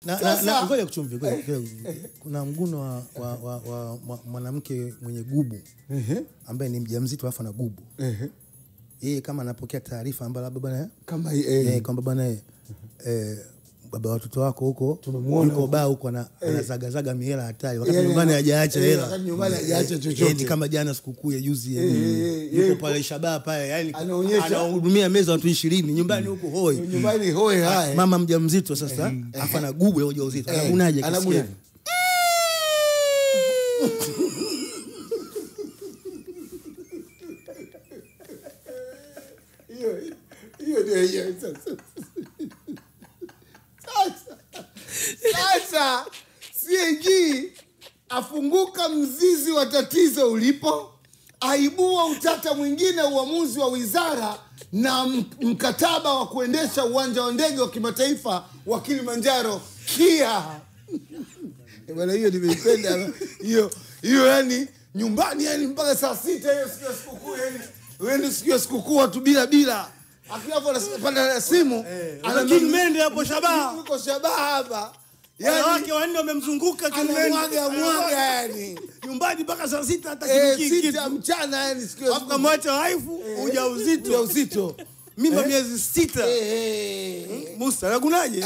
Na ngoja kuchumvi. Kuna mguno wa mwanamke mwenye gubu. Ambaye ni mjamzito afa na gubu. Yeye kama anapokea taarifa ambayo labda bwana kama kwamba bwana baba watoto wako huko yuko baa huko anazagazaga mihela hatari wakati nyumbani hajaacha hela. Wakati nyumbani hajaacha chochote. Ni kama jana sikukuu ya juzi yuko pale Shabaa pale yani anahudumia meza watu 20 nyumbani huko hoi. Nyumbani hoi haya. Mama mjamzito sasa afa na gubu ya ujauzito. Anagunaje kisikia? Hiyo sasa CAG afunguka mzizi wa tatizo ulipo, aibua utata mwingine, uamuzi wa wizara na mkataba wa kuendesha uwanja wa ndege wa kimataifa wa Kilimanjaro KIA. Bwana hiyo nimeipenda hiyo yani nyumbani yani mpaka saa 6 hiyo siku ya sikukuu yani. Wewe siku ya sikukuu watu bila akiapo anapanda simu ana King Mende hapo Shabaa. Yuko Shabaa hapa. Yani wake wanne wamemzunguka King Mende. Mwaga yani. Nyumbani mpaka saa 6 hata kitu. 6 mchana yani siku ya sikukuu. Akamwacha waifu ujauzito. Mimba miezi 6. Musa anagunaje?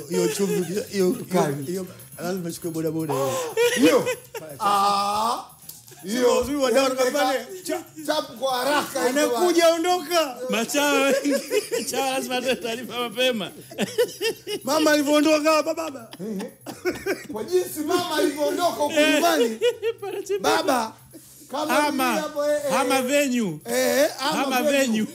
Hiyo chumvi hiyo lazima nichukue boda hiyo hiyo uzuri wa dawa pale chapu kwa haraka anakuja ondoka machawa lazima taarifa mapema. Mama alivyoondoka baba kwa jinsi mama alivyoondoka huko nyumbani baba kama venue venue